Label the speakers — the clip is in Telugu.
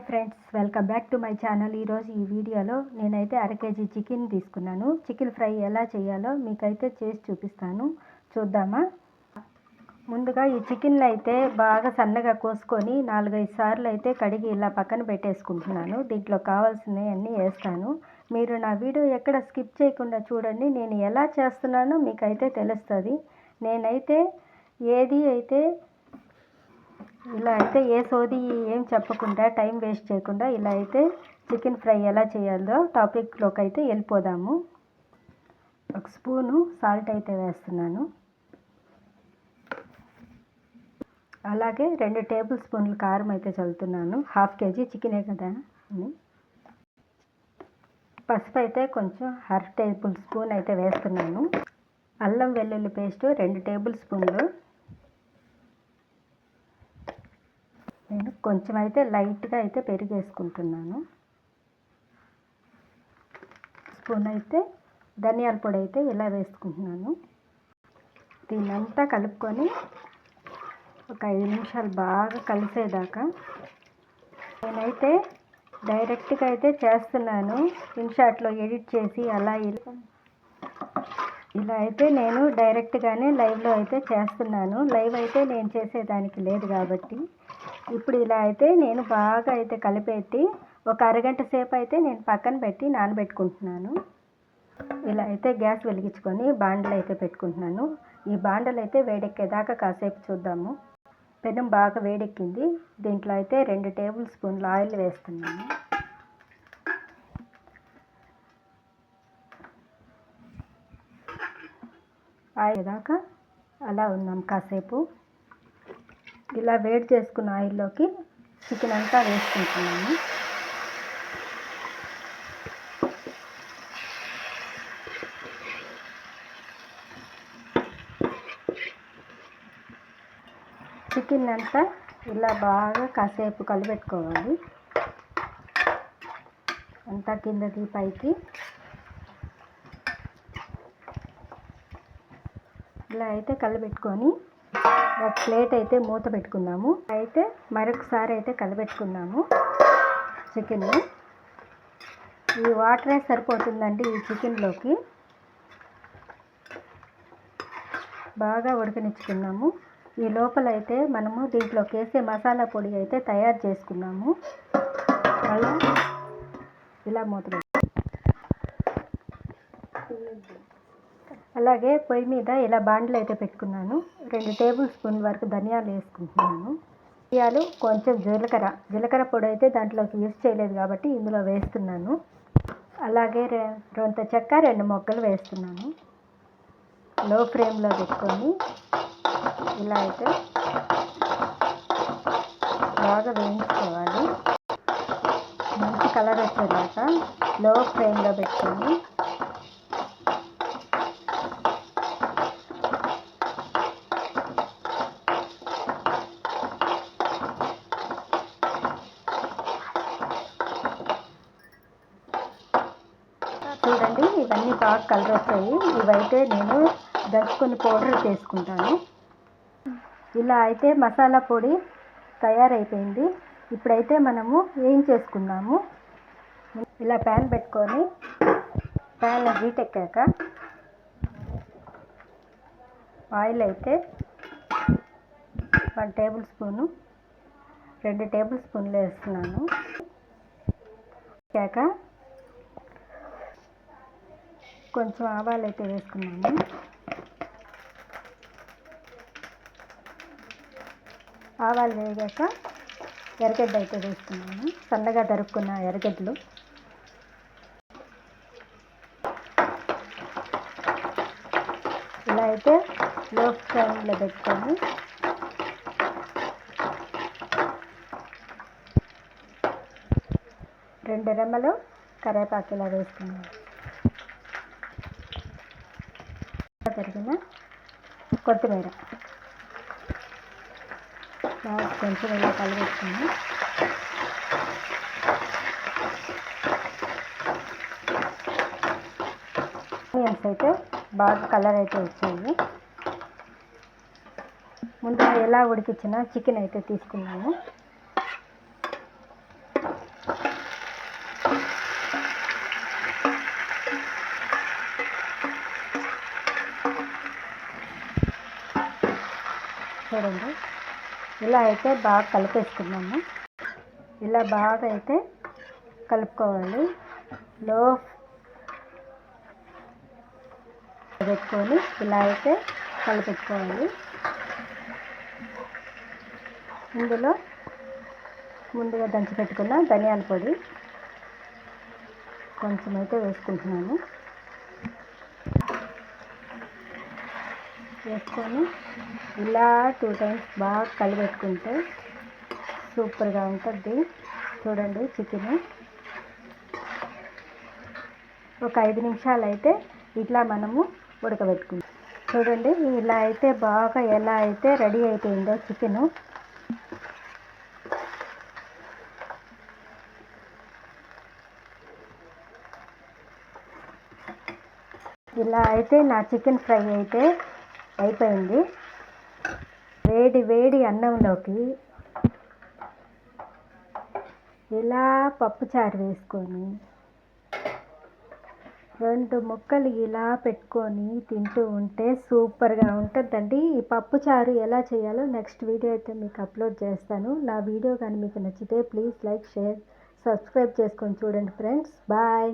Speaker 1: Friends, welcome back to my channel. ఈరోజు ఈ వీడియోలో నేనైతే అర కేజీ చికెన్ తీసుకున్నాను. చికెన్ ఫ్రై ఎలా చేయాలో మీకైతే చేసి చూపిస్తాను. చూద్దామా? ముందుగా ఈ చికెన్ అయితే బాగా సన్నగా కోసుకొని 4-5 సార్లు అయితే కడిగి ఇలా పక్కన పెట్టేసుకుంటున్నాను. దీంట్లో కావాల్సినవి అన్నీ వేస్తాను. మీరు నా వీడియో ఎక్కడ స్కిప్ చేయకుండా చూడండి. నేను ఎలా చేస్తున్నానో మీకైతే తెలుస్తుంది. నేనైతే ఏది అయితే ఇలా అయితే ఏ సోది ఏం చెప్పకుండా టైం వేస్ట్ చేయకుండా ఇలా అయితే చికెన్ ఫ్రై ఎలా చేయాలో టాపిక్లోకి అయితే వెళ్ళిపోదాము. 1 స్పూను సాల్ట్ అయితే వేస్తున్నాను. అలాగే 2 టేబుల్ స్పూన్లు కారం అయితే చల్లుతున్నాను. 1/2 కేజీ చికెనే కదా అని. పసుపు అయితే కొంచెం 1/2 టేబుల్ స్పూన్ అయితే వేస్తున్నాను. అల్లం వెల్లుల్లి పేస్ట్ 2 టేబుల్ స్పూన్లు. నేను కొంచెం అయితే లైట్గా అయితే పెరుగు వేసుకుంటున్నాను. స్పూన్ అయితే ధనియాల పొడి అయితే ఇలా వేసుకుంటున్నాను. దీన్నంతా కలుపుకొని ఒక 5 నిమిషాలు బాగా కలిసేదాకా నేనైతే డైరెక్ట్గా అయితే చేస్తున్నాను. ఇన్షాట్లో ఎడిట్ చేసి అలా ఇలా అయితే నేను డైరెక్ట్గానే లైవ్లో అయితే చేస్తున్నాను. లైవ్ అయితే నేను చేసేదానికి లేదు కాబట్టి ఇప్పుడు ఇలా అయితే నేను బాగా అయితే కలిపెట్టి ఒక అరగంట సేపు అయితే నేను పక్కన పెట్టి నానబెట్టుకుంటున్నాను. ఇలా అయితే గ్యాస్ వెలిగించుకొని బాండలు అయితే పెట్టుకుంటున్నాను. ఈ బాండలు అయితే వేడెక్కేదాకా కాసేపు చూద్దాము. పెనం బాగా వేడెక్కింది. దీంట్లో అయితే 2 టేబుల్ స్పూన్లు ఆయిల్ వేస్తున్నాను. ఆయిల్ దాకా అలా ఉన్నాం కాసేపు. ఇలా వేడి చేసుకున్న ఆయిల్లోకి చికెన్ అంతా వేసుకుంటున్నాను. చికెన్ అంతా ఇలా బాగా కాసేపు కలిపెట్టుకోవాలి. అంతా కిందకి పైకి ఇలా అయితే కలిపెట్టుకొని ఒక ప్లేట్ అయితే మూత పెట్టుకున్నాము. అయితే మరొకసారి అయితే కలిపెట్టుకున్నాము చికెన్. ఈ వాటరే సరిపోతుందండి ఈ చికెన్లోకి. బాగా ఉడకనిచ్చుకున్నాము. ఈ లోపల అయితే మనము దీంట్లోకి వేసే మసాలా పొడి అయితే తయారు చేసుకున్నాము. అలా ఇలా మూత అలాగే పొయ్యి మీద ఇలా బాండ్లు అయితే పెట్టుకున్నాను. 2 టేబుల్ స్పూన్ వరకు ధనియాలు వేసుకుంటున్నాను. ధనియాలు కొంచెం జీలకర్ర పొడి అయితే దాంట్లోకి యూజ్ చేయలేదు కాబట్టి ఇందులో వేస్తున్నాను. అలాగే రొంత చెక్క 2 మొగ్గలు వేస్తున్నాను. లో ఫ్లేమ్లో పెట్టుకొని ఇలా అయితే బాగా వేయించుకోవాలి. మంచి కలర్ వచ్చేదాకా లో ఫ్లేమ్లో పెట్టుకొని చూడండి. ఇవన్నీ బాగా కలర్ వచ్చాయి. ఇవైతే నేను దంచుకొని పౌడర్ చేసుకుంటాను. ఇలా అయితే మసాలా పొడి తయారైపోయింది. ఇప్పుడైతే మనము ఏం చేసుకుందాము. ఇలా ప్యాన్ పెట్టుకొని ప్యాన్ హీట్ ఎక్కాక ఆయిల్ అయితే 1 టేబుల్ స్పూను 2 టేబుల్ స్పూన్లు వేస్తున్నాను. ఎక్కాక కొంచెం ఆవాలు అయితే వేసుకున్నాను. ఆవాలు వేగాక ఎర్రగడ్డ అయితే వేసుకున్నాను. సన్నగా తరుక్కున్న ఎర్రగడ్డలు. ఇలా అయితే లో ఫ్లేమ్లో పెట్టుకొని రెండు రెమ్మలు కరివేపాకు ఇలా వేసుకున్నాను. తరిగిన కొత్తిమీర కొంచెం ఇలా కలిపెట్టుకుని ఆనియన్స్ అయితే బాగా కలర్ అయితే వచ్చాయి. ముందుగా ఎలా ఉడికించిన చికెన్ అయితే తీసుకున్నాను. చూడండి, ఇలా అయితే బాగా కలిపేసుకున్నాము. ఇలా బాగా అయితే కలుపుకోవాలి. లో పెట్టుకొని ఇలా అయితే కలిపెట్టుకోవాలి. ఇందులో ముందుగా దంచి పెట్టుకున్న ధనియాల పొడి కొంచెం అయితే వేసుకుంటున్నాను. వేసుకొని ఇలా 2 టైమ్స్ బాగా కలిపెట్టుకుంటే సూపర్గా ఉంటుంది. చూడండి, చికెన్ ఒక 5 నిమిషాలు అయితే ఇట్లా మనము ఉడకబెట్టుకుంటాం. చూడండి, ఇలా అయితే బాగా ఎలా అయితే రెడీ అయిపోయిందో చికెను. ఇలా అయితే నా చికెన్ ఫ్రై అయితే అయిపోయింది. వేడి వేడి అన్నంలోకి ఇలా పప్పుచారు వేసుకొని 2 ముక్కలు ఇలా పెట్టుకొని తింటూ ఉంటే సూపర్గా ఉంటుందండి. ఈ పప్పుచారు ఎలా చేయాలో నెక్స్ట్ వీడియో అయితే మీకు అప్లోడ్ చేస్తాను. నా వీడియో కానీ మీకు నచ్చితే ప్లీజ్ లైక్, షేర్, సబ్స్క్రైబ్ చేసుకొని చూడండి ఫ్రెండ్స్. బాయ్.